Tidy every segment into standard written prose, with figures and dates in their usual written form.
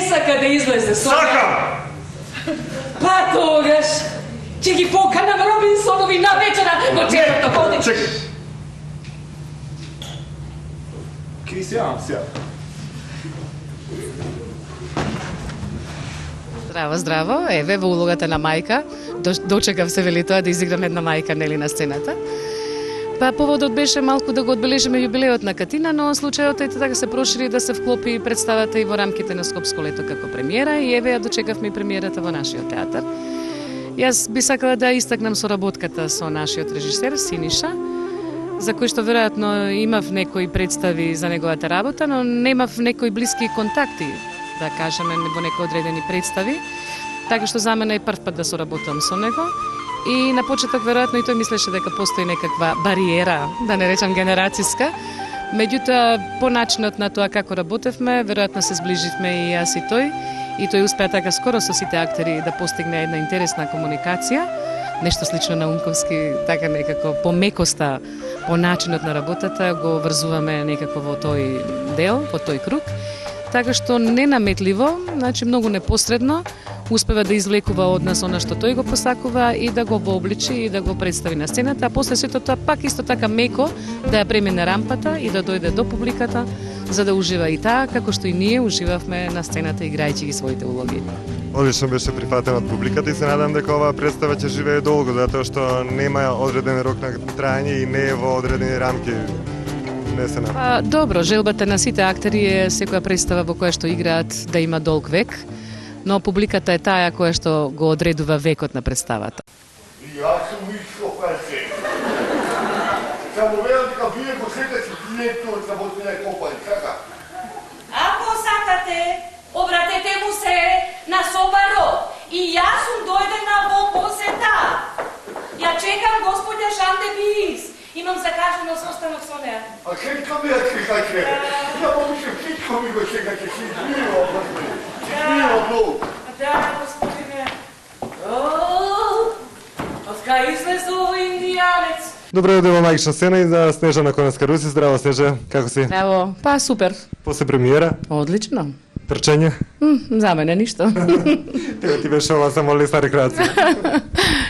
сака да излезе со... Сакам! Па тогаш, ќе ги поканам Робинсонови на вечера во четврток оди. Чекай. Ки се јавам сега? Здраво, здраво. Еве во улогата на мајка. Дочекав се вели тоа да изиграм една мајка нели на сцената. Па поводот беше малку да го одбележиме јубилеот на Катина, но случајот е така се прошири да се вклопи представата и во рамките на Скопско лето како премиера и еве ја дочекавме и премиерата во нашиот театар. Јас би сакала да истакнам соработката со нашиот режисер Синиша, за кој што веројатно имав некои представи за неговата работа, но немав некои блиски контакти, да кажеме, во некои одредени представи, така што за мене е прв пат да соработам со него. И на почеток веројатно и тој мислеше дека постои некаква бариера, да не речам генерацијска. Меѓутоа, по начинот на тоа како работевме, веројатно се зближивме и јас и тој успеа така скоро со сите актери да постигне една интересна комуникација, нешто слично на Унковски, така некако по мекоста, по начинот на работата го врзуваме некако во тој дел, во тој круг. Така што ненаметливо, значи многу непосредно, успева да извлекува од нас она што тој го посакува и да го вообличи и да го представи на сцената, а после сето тоа пак исто така меко да ја премине рампата и да дојде до публиката, за да ужива и таа, како што и ние уживавме на сцената играјќи ги своите улоги. Одлично беше прифатен од публиката и се надам дека оваа представа ќе живее долго, затоа што нема одреден рок на траење и не е во одредени рамки. Па, добро, желбата на сите актери е секоја представа во која што играат да има долг век, но публиката е таа која што го одредува векот на представата. Јас сум Мишко Пајче. Само верам дека вие го сетете директорот за Босна и Копање, така? Ако сакате, обратете му се на Собаро и јас сум дојдена во посета. Ја чекам господја Шанде Бис. Имам закажано состанок со неа. А кетко ми ја чекаќе? Ја помислам, кетко ми го чекаќе, си измиро, господи. Измиро, многу. Да, господине. Откај излезо индијанец? Добро дојде во магична сцена и за Снежана Конеска-Руси. Здраво, Снежа, како си? Ево, па супер. После премиера? Одлично. Трчање? За мене ништо. Тега ти беше ова само лесна рекреација.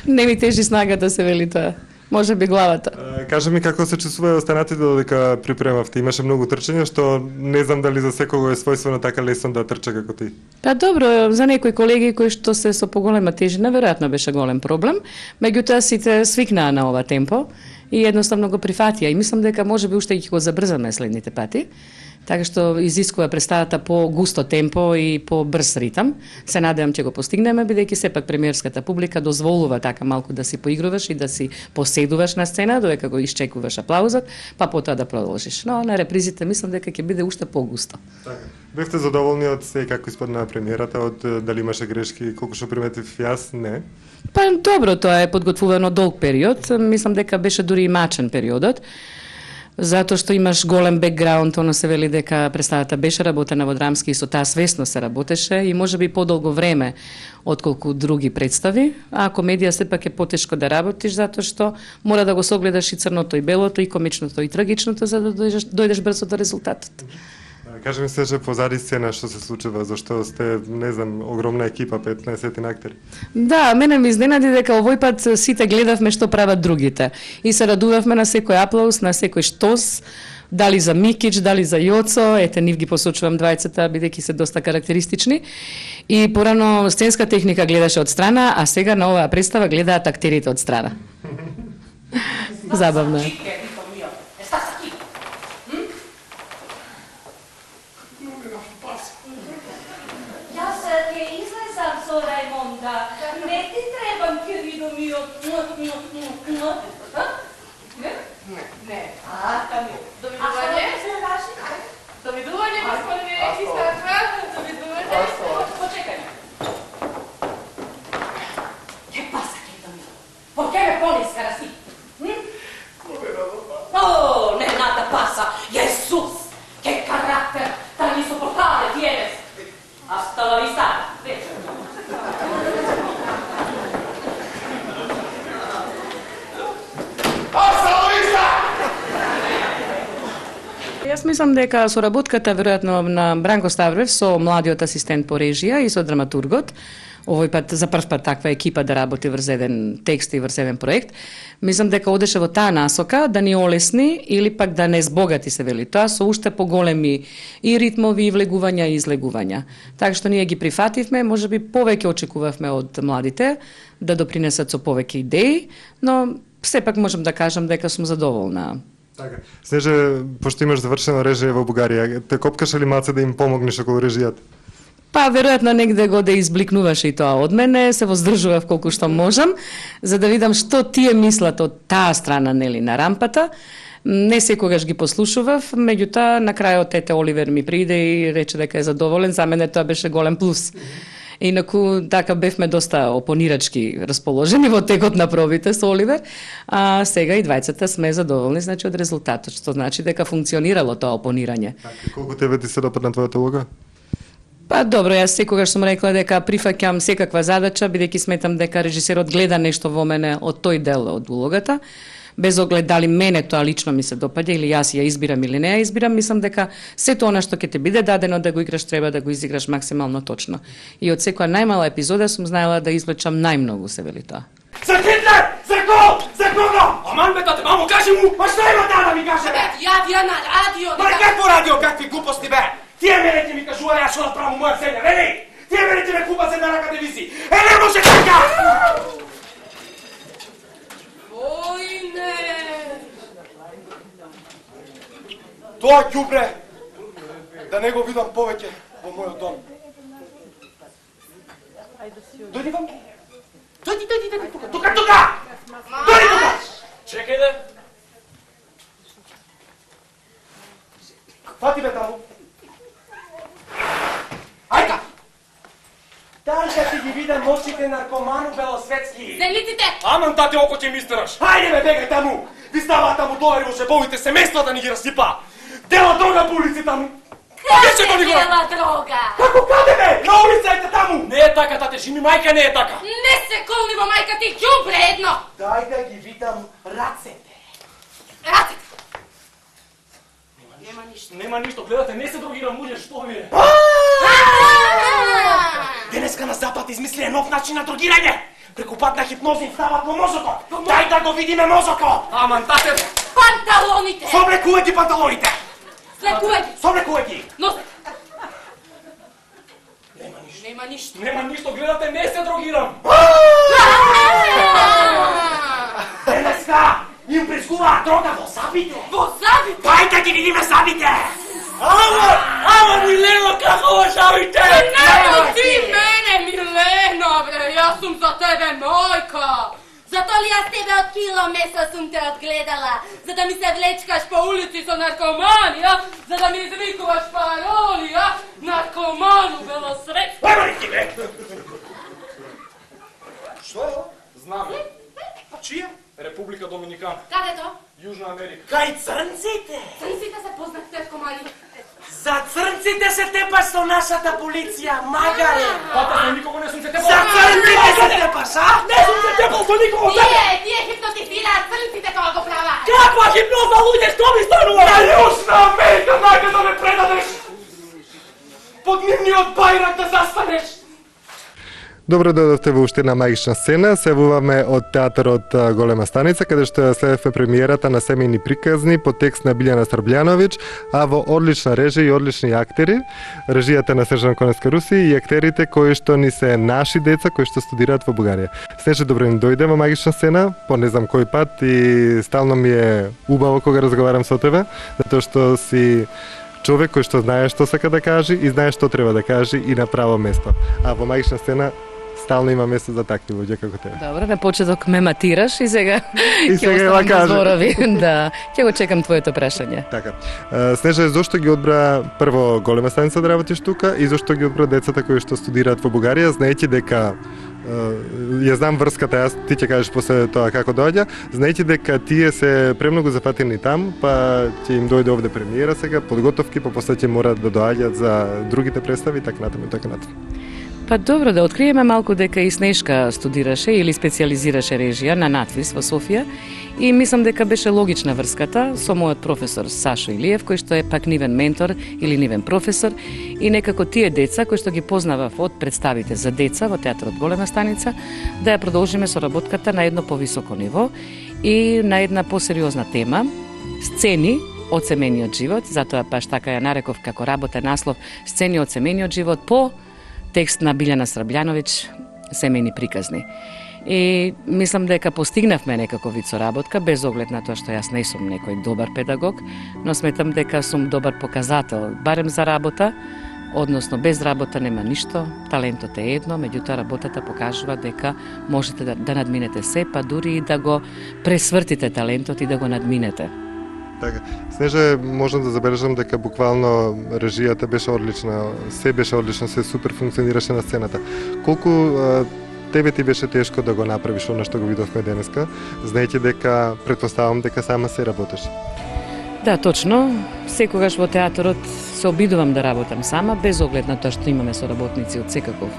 Не ми тежи снагата се вели тоа. Може би главата. Кажи ми како се чувствува останатите додека припремавте. Имаше многу трчање, што не знам дали за секого е својствено така лесно да трча како ти. Па добро, за некои колеги кои што се со поголема тежина, веројатно беше голем проблем. Меѓутоа сите свикнаа на ова темпо и едноставно го прифатија. И мислам дека можеби уште ќе го забрзаме следните пати. Така што изискува представата по густо темпо и по брз ритам. Се надевам ќе го постигнеме, бидејќи сепак премиерската публика дозволува така малку да си поигруваш и да си поседуваш на сцена, додека го исчекуваш аплаузот, па потоа да продолжиш. Но на репризите мислам дека ќе биде уште погусто. Така. Бевте задоволни од се како испадна премиерата, од дали имаше грешки, колку што приметив јас, не? Па добро, тоа е подготвувано долг период. Мислам дека беше дури и мачен периодот. Затоа што имаш голем бекграунд, оно се вели дека представата беше работена во драмски и со таа свесно се работеше и можеби подолго време отколку други представи, а комедија сепак е потешко да работиш затоа што мора да го согледаш и црното и белото и комичното и трагичното за да дојдеш брзо до резултатот. Кажи ми се, че позади сцена што се случува, зашто сте, не знам, огромна екипа, 15 актери. Да, мене ми изненади дека овој пат сите гледавме што прават другите и се радувавме на секој аплауз, на секој штос, дали за Микич, дали за Јоцо, ете нив ги посочувам двајцата, бидејќи се доста карактеристични. И порано сценска техника гледаше од страна, а сега на оваа представа гледаат актерите од страна. Забавно е. Довидување, господине регистратор. Довидување. Почекај. Ке паса, ке Домино? Por que me pones cara así? Oh, nada pasa. Jesús, qué carácter tan insoportable tienes. Hasta la vista. мислам дека соработката веројатно на Бранко Ставрев со младиот асистент по режија и со драматургот, овој пат за прв пат таква екипа да работи врз еден текст и врз еден проект, мислам дека одеше во таа насока да ни олесни или пак да не збогати, се вели тоа, со уште поголеми и ритмови, и влегувања и излегувања. Така што ние ги прифативме, можеби повеќе очекувавме од младите да допринесат со повеќе идеи, но сепак можам да кажам дека сум задоволна. Така. Снеже, пошто имаш завршено режија во Бугарија, те копкаше ли малце да им помогнеш околу режијата? Па, веројатно негде го да избликнуваше и тоа од мене, се воздржував колку што можам, за да видам што тие мислат од таа страна, нели, на рампата. Не секогаш ги послушував, меѓутоа на крајот тете Оливер ми приде и рече дека е задоволен, за мене тоа беше голем плюс. Инаку, така бевме доста опонирачки расположени во текот на пробите со Оливер, а сега и двајцата сме задоволни, значи, од резултатот, што значи дека функционирало тоа опонирање. Така, колку тебе ти се допадна твојата улога? Па добро, јас секогаш сум рекла дека прифаќам секаква задача, бидејќи сметам дека режисерот гледа нешто во мене од тој дел од улогата. Без оглед дали мене тоа лично ми се допаѓа или јас ја избирам или не ја избирам, мислам дека сето она што ќе ти биде дадено да го играш, треба да го изиграш максимално точно. И од секоја најмала епизода сум знаела да извлечам најмногу, се вели тоа. За Хитлер! За кого? За кого? Аман бе, тате, мамо, кажи му! Па што има да ми каже, бе? Јавија на радио. Ма какво радио, какви глупости, бе? Тие мене ти ми кажува, јас што направам моја земја, вели? Тие мене ти ме купат за една рака телевизија. Не може така! Ој, не. Тоа ѓубре, да не го видам повеќе во мојот дом. Дојди вам. Дојди, тука! Дојди тука! Чекај да. Фати бе таму. Ајка! Дали да ти ги видам очите наркоману белосветски? Зениците! Аман, тате, око ќе ми истераш. Хајде бе, бегај таму. Ви ставаа таму долари во жебовите семејства да ни ги расипа. Дела дрога по улици таму. Каде дела дрога? Како каде бе? На улицата таму. Не е така, тате, жими мајка не е така. Не се колни во мајка ти, ѓубре едно! Дај да ги видам рацете. Рацете! Нема ништо, гледате, не се другирам, муѓе, што ви е? Денеска на запад измислија нов начин на другирање. Преку пат на хипноза им стават во мозокот. Дај да го видиме мозокот. Аман, тате. Панталоните! Соблекувај ги панталоните. Слекувај ги! Соблекувај ги. Носе! Нема ништо, гледате, не се другирам. Денеска им прискуваат дрога во сабите. Во завите! Дај да ги видиме сабите. Ама, Милено, како во сабите? Нема ти мене, Милено, бре, јас сум за тебе мајка. Зато ли јас тебе од кило месо сум те одгледала? За да ми се влечкаш по улици со наркомани, а? За да ми извикуваш пароли, а? Наркоману белосред. Премарите, бе! Што е? Знаме. Чија? Република Доминикана. Каде то? Јужна Америка. Кај црнците? Црнците се познат наркомани. За црнците се тепаш со нашата полиција, магаре! Папа, со никого не сум се тепал! За црнците се тепаш, а? Не сум се тепал со никого! Тие хипнотизираат црнците кога го прават. Каква хипноза, луѓе, што ми станува? На Јужна Америка, најде да ме предадеш! Под нивниот бајрак да застанеш! Добро дојдовте во уште една магична сцена. Се јавуваме од театарот Голема станица, каде што ја следевме премиерата на семејни приказни по текст на Билјана Србљановиќ, а во одлична режија и одлични актери, режијата на Снежана Конеска-Руси и актерите кои што ни се наши деца кои што студираат во Бугарија. Снежа, добро ни дојде во магична сцена, по не знам кој пат и стално ми е убаво кога разговарам со тебе, затоа што си човек кој што знае што сака да каже и знае што треба да каже и на право место. А во магична сцена стално има место за такви луѓе како тебе. Добро, на почеток ме матираш и сега И сега ја кажа. Да, ќе го чекам твоето прашање. Така. Снежа, зошто ги одбра прво Голема станица да работиш тука и зошто ги одбра децата кои што студираат во Бугарија, знаејќи дека ја знам врската, јас ти ќе кажеш после тоа како доаѓа, знаејќи дека тие се премногу зафатени там, па ќе им дојде овде премиера сега, подготовки, па после ќе мораат да доаѓаат за другите представи и така натаму и така натаму. Па добро, да откриеме малку дека и Снежка студираше или специализираше режија на НАТФИС во Софија и мислам дека беше логична врската со мојот професор Сашо Илиев, кој што е пак нивен ментор или нивен професор и некако тие деца кои што ги познавав од представите за деца во театарот Голема станица, да ја продолжиме соработката на едно повисоко ниво и на една посериозна тема, сцени од семејниот живот, затоа баш така ја нареков како работен наслов сцени од семејниот живот по текст на Билјана Србљановиќ, семејни приказни. И мислам дека постигнавме некако вид соработка, без оглед на тоа што јас не сум некој добар педагог, но сметам дека сум добар показател, барем за работа, односно без работа нема ништо, талентот е едно, меѓутоа работата покажува дека можете да надминете се, па дури и да го пресвртите талентот и да го надминете. Така, Снежа, можам да забележам дека буквално режијата беше одлична, се беше одлично, се супер функционираше на сцената. Колку тебе ти беше тешко да го направиш она што го видовме денеска, знаејќи дека претпоставам дека сама се работеше? Да, точно. Секогаш во театарот се обидувам да работам сама, без оглед на тоа што имаме соработници од секаков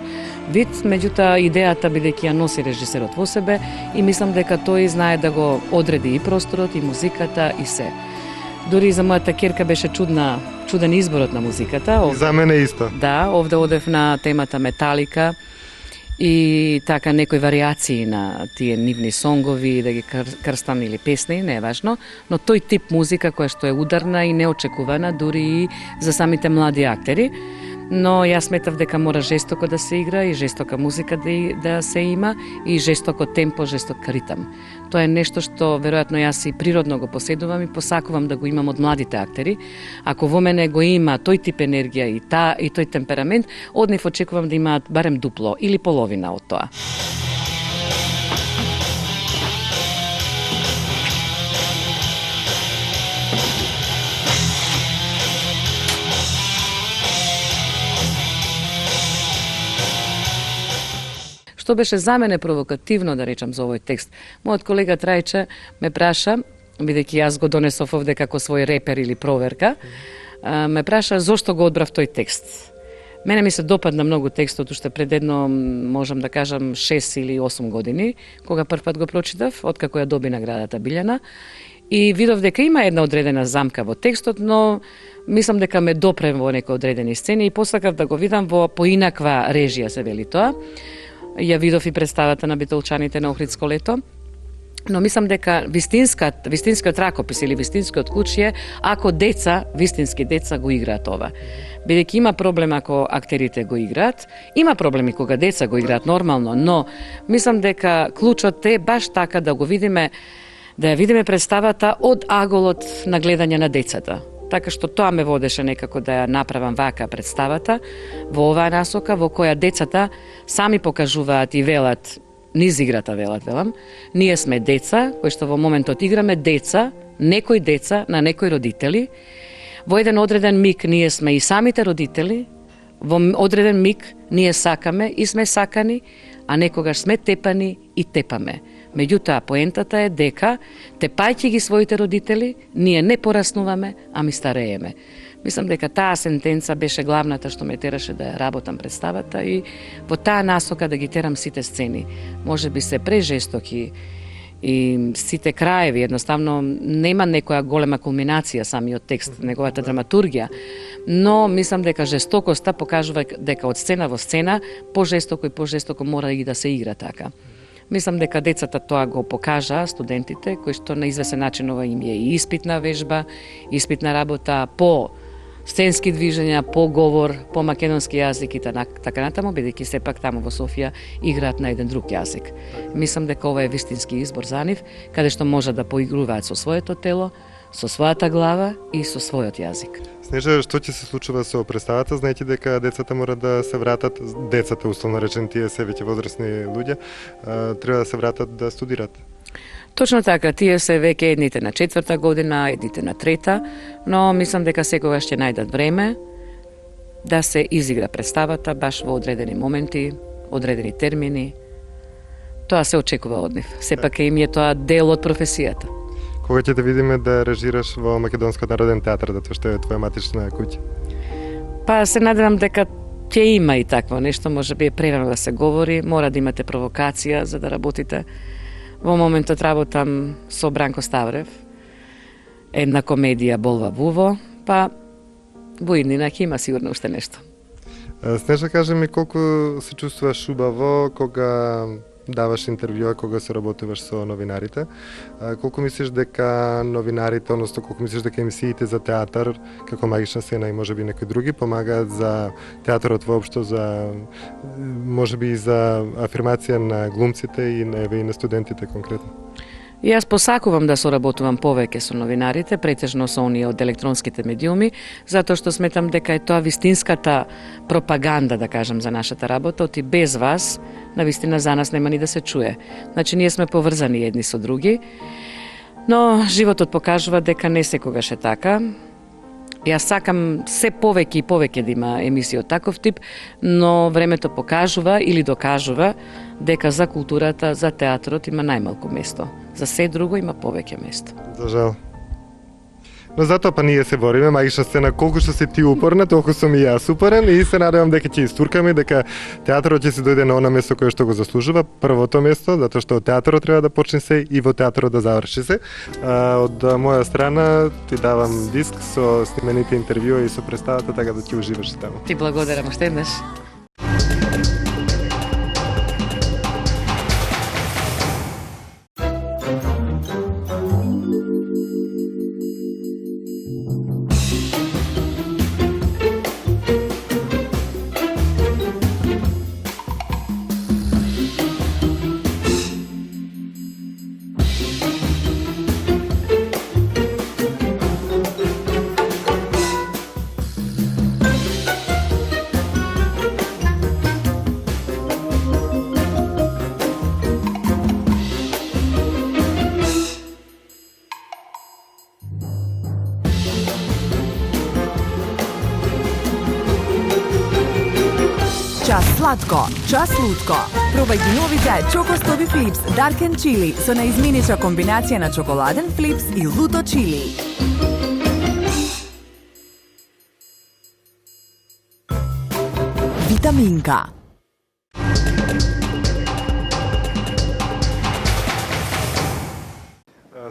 вид, меѓутоа идејата бидејќи ја носи режисерот во себе и мислам дека тој знае да го одреди и просторот, и музиката, и се. Дури и за мојата ќерка беше чуден изборот на музиката. И за мене исто. Да, овде одев на темата Металика и така некои варијации на тие нивни сонгови, да ги крстам или песни, не е важно, но тој тип музика која што е ударна и неочекувана дури и за самите млади актери. Но јас сметав дека мора жестоко да се игра и жестока музика да се има и жестоко темпо, жесток ритам. Тоа е нешто што веројатно јас и природно го поседувам и посакувам да го имам од младите актери. Ако во мене го има тој тип енергија и тој темперамент, од нив очекувам да имаат барем дупло или половина од тоа. Што беше за мене провокативно, да речам, за овој текст. Мојот колега Трајче ме праша, бидејќи јас го донесов овде како свој репер или проверка, ме праша зошто го одбрав тој текст. Мене ми се допадна многу текстот, уште пред едно, можам да кажам, 6 или 8 години, кога првпат го прочитав, откако ја доби наградата Билјана, и видов дека има една одредена замка во текстот, но мислам дека ме допрем во некои одредени сцени и посакав да го видам во поинаква режија, се вели тоа. Ја видов и представата на Битолчаните на Охридско лето, но мислам дека вистинскиот ракопис или вистинскиот клуч е ако деца, вистински деца го играат ова. Бидејќи има проблем ако актерите го играат, има проблеми кога деца го играат нормално, но мислам дека клучот е баш така да го видиме, да ја видиме представата од аголот на гледање на децата. Така што тоа ме водеше некако да ја направам вака представата во оваа насока во која децата сами покажуваат и велат, низ играта велам, ние сме деца, кои што во моментот играме деца, некои деца на некои родители. Во еден одреден миг ние сме и самите родители, во одреден миг ние сакаме и сме сакани, а некогаш сме тепани и тепаме. Меѓутоа, поентата е дека, тепајќи ги своите родители, ние не пораснуваме, а ми старееме. Мислам дека таа сентенца беше главната што ме тераше да ја работам представата и во таа насока да ги терам сите сцени. Може би се прежестоки и сите краеви, едноставно нема некоја голема кулминација самиот текст, неговата драматургија, но мислам дека жестокоста покажува дека од сцена во сцена пожестоко и пожестоко мора и да се игра така. Мислам дека децата тоа го покажаа, студентите, кои што на извесен начин ова им е и испитна вежба, испитна работа по сценски движења, по говор, по македонски јазик и така натаму, бидејќи сепак таму во Софија играат на еден друг јазик. Мислам дека ова е вистински избор за нив, каде што може да поигруваат со своето тело, со својата глава и со својот јазик. Снежа, што ќе се случува со представата, знаејќи дека децата мора да се вратат, децата условно речен, тие се веќе возрастни луѓе, треба да се вратат да студираат? Точно така, тие се веќе едните на 4-та година, едните на 3-та, но мислам дека секогаш ќе најдат време да се изигра представата баш во одредени моменти, одредени термини. Тоа се очекува од нив. Сепак им е тоа дел од професијата. Кога ќе те видиме да режираш во Македонскиот народен театар, затоа што е твоја матична куќа? Па се надевам дека ќе има и такво нешто, може би е прерано да се говори, мора да имате провокација за да работите. Во моментот работам со Бранко Ставрев, една комедија Болва Буво, па во иднина ќе има сигурно уште нешто. Снежа, кажи ми колку се чувствуваш убаво кога даваш интервјуа, кога се работуваш со новинарите. Колку мислиш дека новинарите, односно колку мислиш дека емисиите за театар, како Магична сцена и можеби некои други, помагаат за театарот воопшто, за можеби и за афирмација на глумците и на студентите конкретно? Јас посакувам да соработувам повеќе со новинарите, претежно со оние од електронските медиуми, затоа што сметам дека е тоа вистинската пропаганда, да кажам, за нашата работа, оти без вас, навистина за нас нема ни да се чуе. Значи, ние сме поврзани едни со други, но животот покажува дека не секогаш е така. Јас сакам се повеќе и повеќе да има емисија од таков тип, но времето покажува или докажува дека за културата, за театрот има најмалку место. За се друго има повеќе место. За жал. Но затоа па ние се бориме, Магична сцена, колку што си ти упорна, толку сум и јас упорен и се надевам дека ќе истуркаме, дека театарот ќе се дојде на она место кое што го заслужува, првото место, затоа што од театарот треба да почне се и во театарот да заврши се. Од моја страна ти давам диск со снимените интервјуа и со представата, така да ќе уживаш таму. Ти благодарам уште еднаш. Час сладко, час лутко. Пробај ги новите Чоко Стоби Флипс Dark and Chili со наизменича комбинација на чоколаден флипс и луто чили. Витаминка.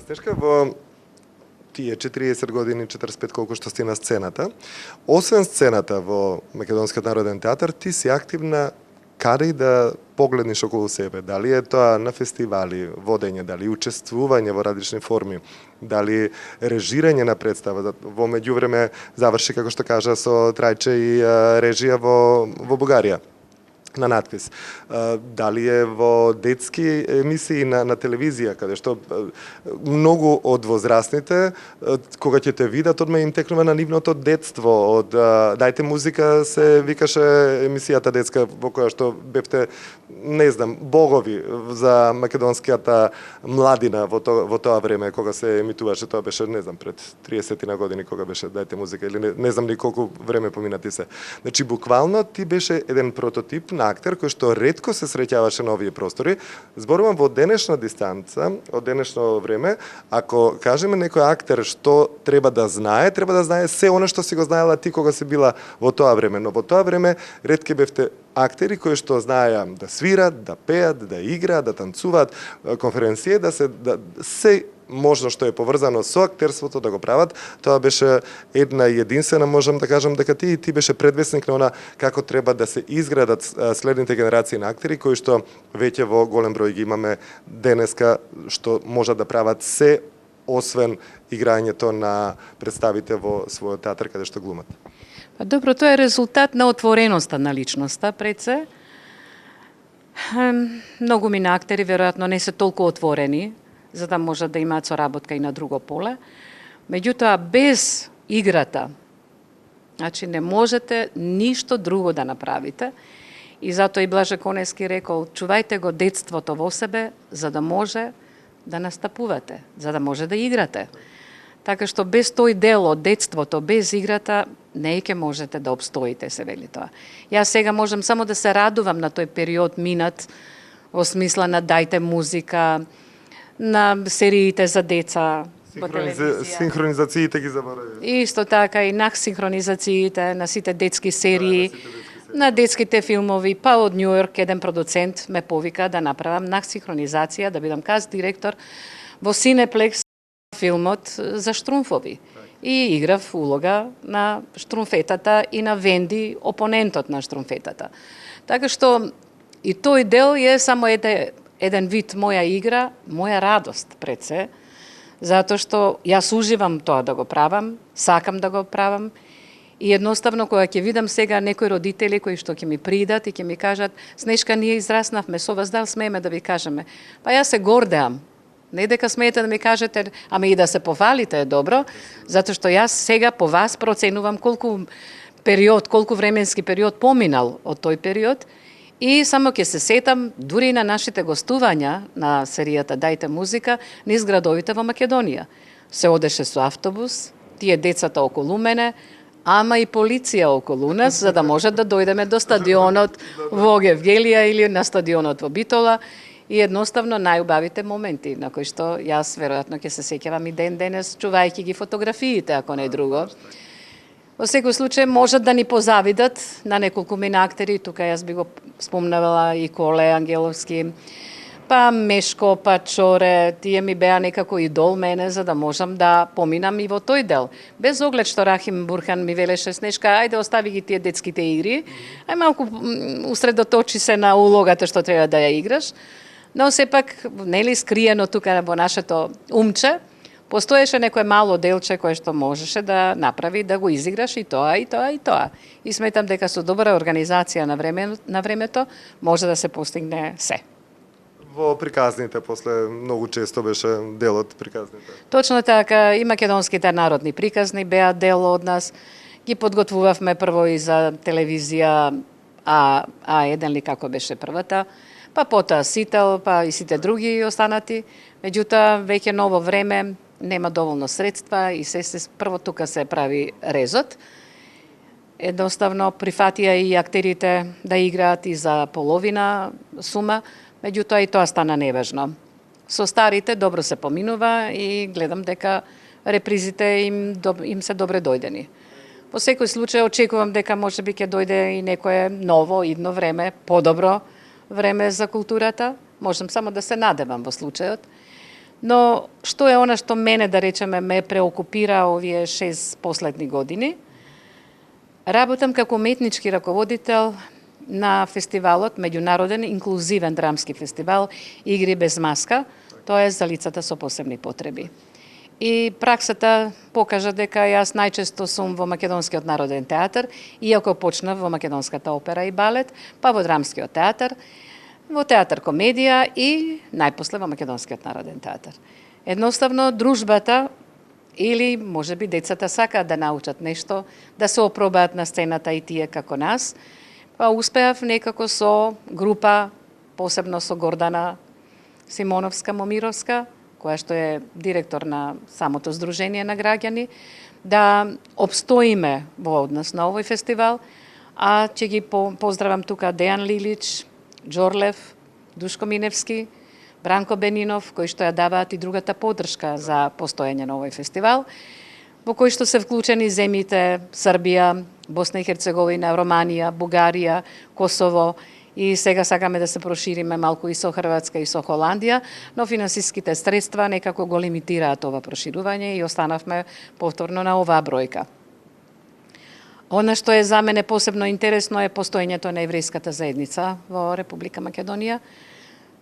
Снежка, во тие 40 години, 45 колку што си на сцената, освен сцената во Македонскиот народен театар, ти си активна каде и да погледнеш околу себе. Дали е тоа на фестивали, водење, дали учествување во различни форми, дали режирање на представа. Во меѓувреме заврши, како што кажа, со Трајче и режија во Бугарија на надпис. Дали е во детски емисии на телевизија, каде што многу од возрастните, кога ќе те видат, одма им текнува на нивното детство. Од Дајте музика се викаше емисијата детска, во која што бевте, не знам, богови за македонскијата младина во тоа време, кога се емитуваше. Тоа беше, не знам, пред 30 на години, кога беше Дајте музика, или не знам ни колку време поминати се. Значи, буквално ти беше еден прототип на актер кој што ретко се среќаваше на овие простори. Зборувам во денешна дистанца, од денешно време, ако кажеме некој актер што треба да знае се она што си го знаела ти кога си била во тоа време. Но во тоа време ретки бевте актери кои што знаеа да свират, да пеат, да играат, да танцуваат, конференције, се можно што е поврзано со актерството да го прават. Тоа беше една единствена, можам да кажам дека ти беше предвесник на она како треба да се изградат следните генерации на актери кои што веќе во голем број ги имаме денеска, што можат да прават се освен играњето на представите во својот театар каде што глумат. Па добро, тоа е резултат на отвореноста на личноста пред се. Многу ми на актери веројатно не се толку отворени, за да можат да имаат соработка и на друго поле. Меѓутоа, без играта, значи не можете ништо друго да направите. И затоа и Блаже Конески рекол, чувајте го детството во себе, за да може да настапувате, за да може да играте. Така што без тој дел од детството, без играта, не ќе можете да обстоите, се вели тоа. Јас сега можам само да се радувам на тој период минат, во смисла на Дајте музика, на сериите за деца по телевизија. Синхронизациите ги заборави. Исто така и на синхронизациите, на сите детски серии. на детските филмови, па од Њу Йорк еден продуцент ме повика да направам на синхронизација, да бидам каст директор во Синеплекс филмот за Штрумфови. И играв улога на Штрумфетата и на Венди, опонентот на Штрумфетата. Така што и тој дел е само еден вид моја игра, моја радост пред се, затоа што јас уживам тоа да го правам, сакам да го правам. И едноставно, кога ќе видам сега некои родители кои што ќе ми придат и ќе ми кажат: Снежка, ние израснавме со вас, дал смееме да ви кажеме. Па јас се гордеам. Не дека смеете да ми кажете, ами и да се пофалите е добро, затоа што јас сега по вас проценувам колку временски период поминал од тој период. И само ќе се сетам дури на нашите гостувања на серијата Дајте музика низ градовите во Македонија. Се одеше со автобус, тие децата околу мене, ама и полиција околу нас, за да можат да дојдеме до стадионот во Гевгелија или на стадионот во Битола. И едноставно најубавите моменти на кои што јас веројатно ќе се сеќавам и ден денес, чувајќи ги фотографиите, ако не друго. Во секој случај можат да ни позавидат на неколку мина актери, тука јас би го спомнавала и Коле Ангеловски, па Мешко, па Чоре, тие ми беа некако идол мене, за да можам да поминам и во тој дел. Без оглед што Рахим Бурхан ми велеше: Снежка, ајде остави ги тие детските игри, ај малку усредоточи се на улогата што треба да ја играш. Но сепак, нели, скриено тука во нашето умче, постоеше некое мало делче кое што можеше да направи, да го изиграш и тоа, и тоа, и тоа. И сметам дека со добра организација на времето може да се постигне се. Во приказните, после многу често беше дел од приказните. Точно така, и македонските народни приказни беа дел од нас. Ги подготвувавме прво и за телевизија А1 ли како беше првата, па потоа Сител, па и сите други останати. Меѓутоа, веќе ново време, нема доволно средства и прво тука се прави резот. Едноставно прифатија и актерите да играат и за половина сума, меѓутоа и тоа стана неважно. Со старите добро се поминува и гледам дека репризите им се добре дојдени. Во секој случај очекувам дека можеби ќе дојде и некое ново, идно време, подобро време за културата. Можам само да се надевам во случајот. Но што е она што мене, да речеме, ме преокупира овие 6 последни години? Работам како уметнички раководител на фестивалот, меѓународен инклузивен драмски фестивал Игри без маска, тоа е за лицата со посебни потреби. И праксата покажа дека јас најчесто сум во Македонскиот народен театар, иако почнав во Македонската опера и балет, па во Драмскиот театар, во театар комедија и најпосле во Македонскиот народен театар. Едноставно дружбата или можеби децата сакаат да научат нешто, да се опробаат на сцената и тие како нас, па успеав некако со група, посебно со Гордана Симоновска-Момировска, која што е директор на самото Сдружение на граѓани, да обстоиме во однос на овој фестивал, а ќе ги поздравам тука Дејан Лилич, Джорлев, Душко Миневски, Бранко Бенинов, кои што ја даваат и другата поддршка за постоење на овој фестивал, во кој што се вклучени земјите Србија, Босна и Херцеговина, Романија, Бугарија, Косово, и сега сакаме да се прошириме малку и со Хрватска и со Холандија, но финансиските средства некако го лимитираат ова проширување и останавме повторно на оваа бројка. Она што е за мене посебно интересно е постоењето на еврејската заедница во Република Македонија,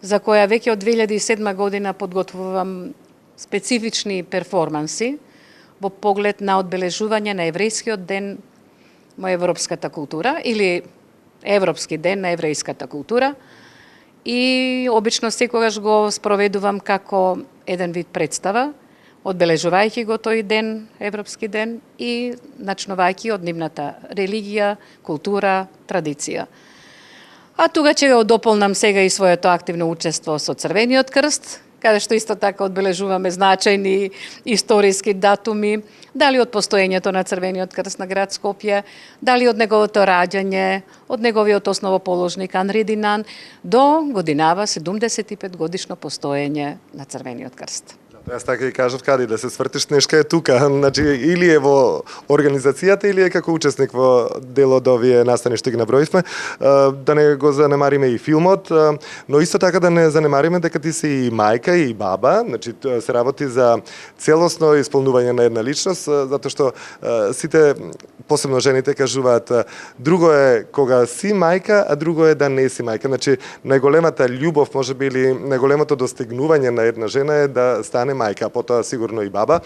за која веќе од 2007 година подготвувам специфични перформанси во поглед на одбележување на еврејскиот ден во европската култура или Европски ден на еврејската култура, и обично секогаш го спроведувам како еден вид представа, одбележувајќи го тој ден, Европски ден, и начнувајќи од нивната религија, култура, традиција. А тука ќе го дополнам сега и своето активно учество со Црвениот крст, каде што исто така одбележуваме значајни историски датуми, дали од постоењето на Црвениот крст на град Скопје, дали од неговото раѓање, од неговиот основоположник Анри Динан, до годинава 75 годишно постоење на Црвениот крст. Јас така и кажав каде да се свртиш нешка е тука, значи или е во организацијата или е како учесник во дел од овие настани што ги наброивме, да не го занемариме и филмот, но исто така да не занемариме дека ти си и мајка и баба, значи се работи за целосно исполнување на една личност, затоа што сите, посебно жените, кажуваат друго е кога си мајка, а друго е да не си мајка. Значи најголемата љубов можеби или најголемото достигнување на една жена е да стане мајка, а потоа сигурно и баба.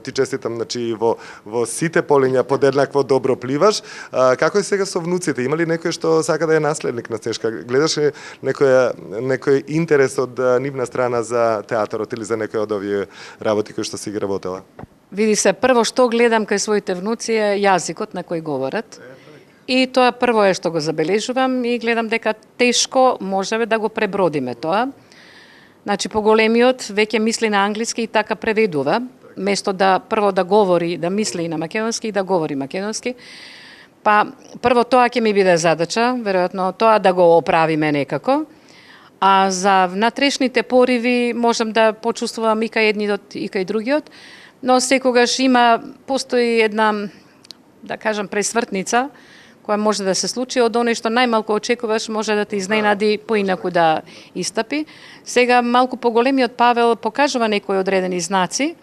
Ти честитам, значи во сите полиња подеднакво добро пливаш. Како е сега со внуците? Има ли некој што сака да е наследник на Снежка? Гледаш ли некој интерес од нивна страна за театарот или за некој од овие работи кои што си ги работела? Види се, прво што гледам кај своите внуци е јазикот на кој говорат. И тоа прво е што го забележувам и гледам дека тешко можеме да го пребродиме тоа. Значи, поголемиот веќе мисли на англиски и така преведува, место да прво да говори, да мисли на македонски и да говори македонски. Па, прво тоа ќе ми биде задача, веројатно тоа да го оправиме некако. А за внатрешните пориви можам да почувствувам и кај едниот и кај другиот, но секогаш постои една, да кажам, пресвртница, која може да се случи од оној што најмалку очекуваш, може да те изненади поинаку да истапи. Сега малку поголемиот Павел покажува некои одредени знаци,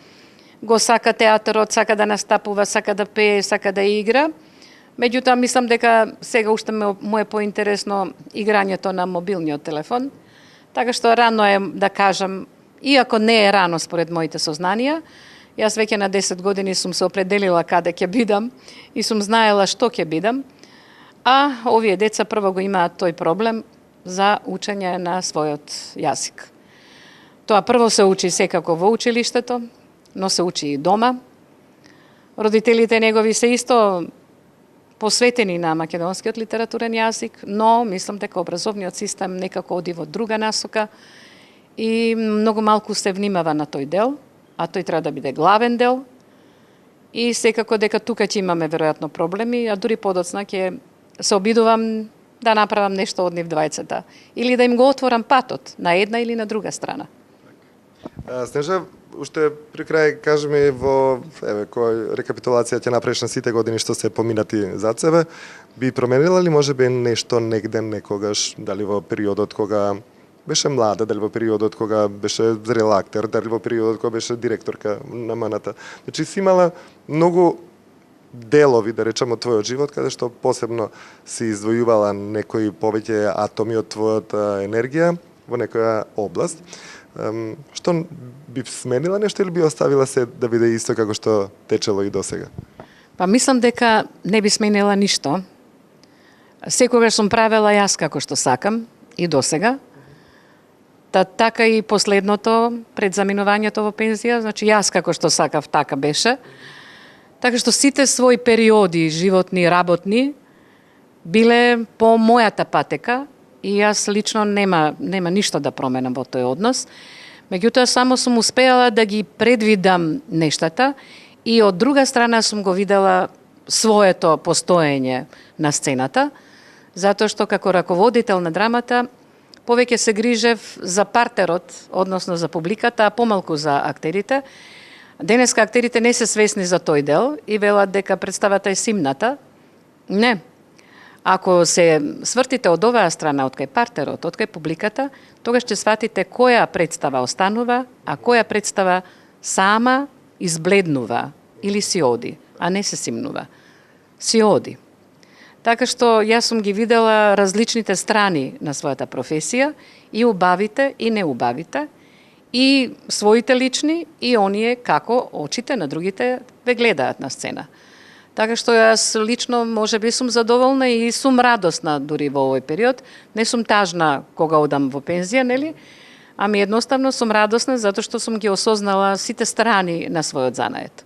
го сака театарот, сака да настапува, сака да пее, сака да игра. Меѓутоа мислам дека сега уште му е поинтересно играњето на мобилниот телефон. Така што рано е да кажам, иако не е рано според моите сознанија, јас веќе на 10 години сум се определила каде ќе бидам и сум знаела што ќе бидам. А овие деца прво го имаат тој проблем за учење на својот јазик. Тоа прво се учи секако во училиштето, но се учи и дома. Родителите негови се исто посветени на македонскиот литературен јазик, но мислам дека образовниот систем некако оди во друга насока и многу малку се внимава на тој дел, а тој треба да биде главен дел. И секако дека тука ќе имаме веројатно проблеми, а дури подоцна ќе се обидувам да направам нешто од нив двајцата или да им го отворам патот на една или на друга страна. Снежа, уште при крај кажи ми кој рекапитулација ќе направиш на сите години што се поминати зад себе, би променила ли можеби нешто негде некогаш, дали во периодот кога беше млада, дали во периодот кога беше зрел актер, дали во периодот кога беше директорка на МНТ. Значи си имала многу делови, да речем, од твојот живот, каде што посебно си издвојувала некои повеќе атоми од твојата енергија во некоја област. Што би сменила нешто или би оставила се да биде исто како што течело и досега? Па мислам дека не би сменила ништо. Секогаш сум правела јас како што сакам и досега. Така и последното пред заминувањето во пензија, значи јас како што сакав така беше. Така што сите своји периоди, животни, работни, биле по мојата патека и јас лично нема ништо да променам во тој однос. Меѓутоа, само сум успеала да ги предвидам нештата и од друга страна сум го видела своето постоење на сцената, затоа што како раководител на драмата повеќе се грижев за партерот, односно за публиката, а помалку за актерите. Денеска актерите не се свесни за тој дел и велат дека представата е симната. Не. Ако се свртите од оваа страна, од кај партерот, од кај публиката, тогаш ќе сватите која представа останува, а која представа сама избледнува или си оди, а не се симнува. Си оди. Така што јас сум ги видела различните страни на својата професија, и убавите и неубавите, и своите лични, и оние како очите на другите ве гледаат на сцена. Така што јас лично можеби сум задоволна и сум радосна дури во овој период. Не сум тажна кога одам во пензија, нели? Ами едноставно сум радосна затоа што сум ги осознала сите страни на својот занает.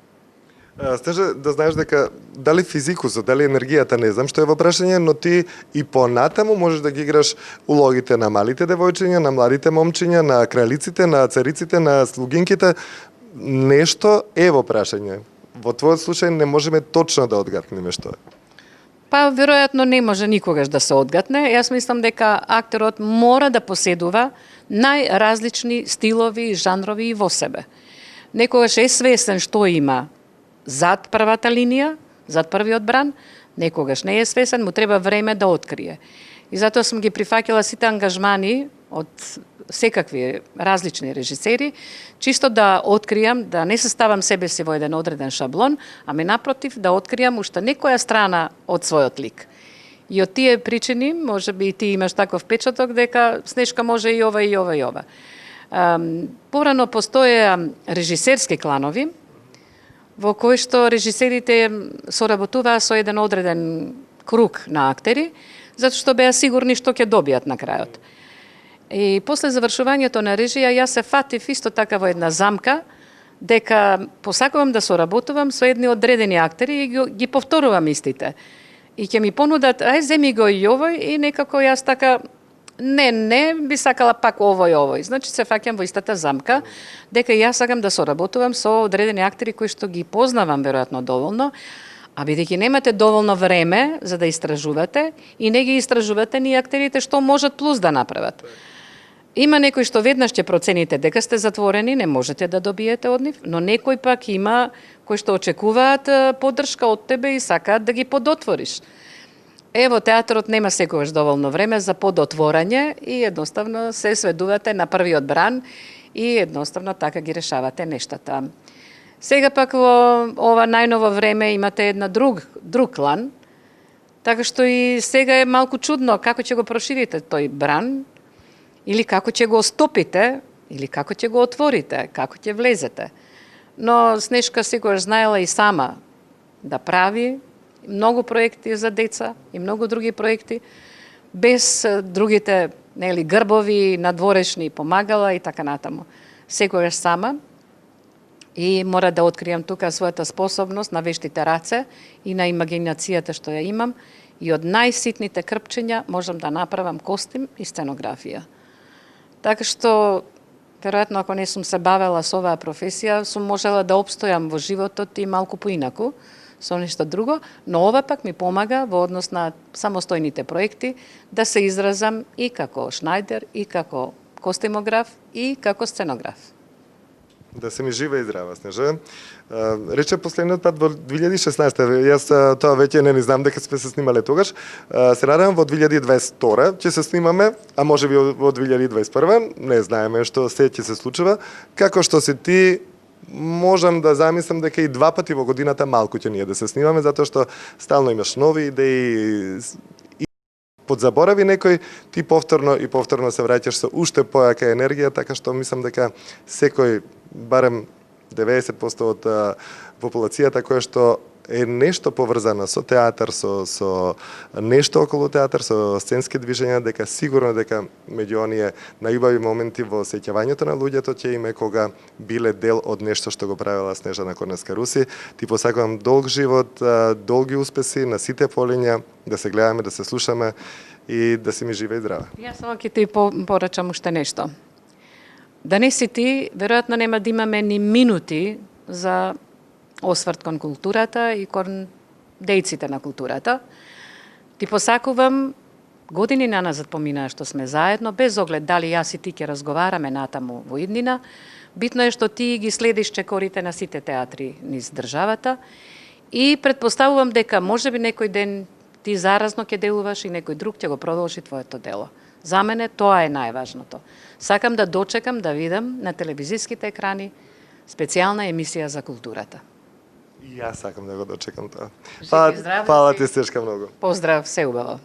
Снежа, да знаеш дека дали физикусот, дали енергијата, не знам што е во прашање, но ти и понатаму можеш да ги играш улогите на малите девојчиња, на младите момчиња, на кралиците, на цариците, на слугинките. Нешто е во прашање. Во твојот случај не можеме точно да одгатнеме што е. Па, веројатно не може никогаш да се одгатне. Јас мислам дека актерот мора да поседува најразлични стилови, жанрови и во себе. Некогаш е свесен што има зад првата линија, зад првиот бран, некогаш не е свесен, му треба време да открие. И затоа сум ги прифаќала сите ангажмани од секакви различни режисери, чисто да откријам, да не составам себе си во еден одреден шаблон, ами напротив да откријам уште некоја страна од својот лик. И од тие причини, може би и ти имаш таков печаток дека Снежка може и ова и ова и ова. Порано постоеа режисерски кланови, во кои што режисерите соработуваа со еден одреден круг на актери, затоа што беа сигурни што ќе добијат на крајот. И после завршувањето на режија, јас се фатив исто така во една замка, дека посакувам да соработувам со едни одредени актери и ги повторувам истите. И ќе ми понудат, ај, земи го и овој, и некако јас така, не, би сакала пак овој. Значи се фаќам во истата замка, дека јас сакам да соработувам со одредени актери кои што ги познавам веројатно доволно, а бидејќи немате доволно време за да истражувате и не ги истражувате ни актерите што можат плюс да направат. Има некои што веднаш ќе процените дека сте затворени, не можете да добиете од нив, но некои пак има кои што очекуваат поддршка од тебе и сакаат да ги подотвориш. Ево, театарот нема секогаш доволно време за подотворање и едноставно се сведувате на првиот бран и едноставно така ги решавате нештата. Сега пак во ова најново време имате една друг клан, така што и сега е малку чудно како ќе го проширите тој бран, или како ќе го стопите, или како ќе го отворите, како ќе влезете. Но Снежка секогаш знаела и сама да прави многу проекти за деца и многу други проекти, без другите грбови, надворешни помагала и така натаму. Секогаш сама. И мора да откријам тука својата способност на вештите раце и на имагинацијата што ја имам. И од најситните крпчиња можам да направам костим и сценографија. Така што, веројатно, ако не сум се бавела со оваа професија, сум можела да обстојам во животот и малку поинаку, со нешто друго, но ова пак ми помага во однос на самостојните проекти да се изразам и како шнајдер, и како костимограф, и како сценограф. Да се ми жива и здрава, Снежа. Рече последниот пат во 2016, јас тоа веќе не знам дека сме се снимале тогаш. Се надевам во 2022 ќе се снимаме, а може би во 2021, не знаеме што се ќе се случува. Како што си ти, можам да замислам дека и два пати во годината малку ќе ние да се снимаме, затоа што стално имаш нови идеи, подзаборави некој, ти повторно се враќаш со уште појака енергија, така што мислам дека секој, барем 90% од популацијата која што е нешто поврзана со театар, со нешто околу театар, со сценски движења, дека сигурно дека меѓу оние најубави моменти во сеќавањето на луѓето ќе име кога биле дел од нешто што го правела Снежана Корнеска-Руси. Ти посакувам долг живот, долги успеси на сите полиња, да се гледаме, да се слушаме и да си ми жива и здрава. Јас само ќе ти порачам уште нешто. Да не си ти, веројатно нема да имаме ни минути за осврт кон културата и кон дејците на културата. Ти посакувам, години наназад поминаа што сме заедно, без оглед дали јас и ти ќе разговараме натаму во иднина, битно е што ти ги следиш чекорите на сите театри низ државата и предпоставувам дека можеби некој ден ти заразно ќе делуваш и некој друг ќе го продолжи твоето дело. За мене тоа е најважното. Сакам да дочекам да видам на телевизиските екрани специјална емисија за културата. И јас сакам да го дочекам тоа. Живи, здрави Фала ти, Снежка, многу. Поздрав, се убаво.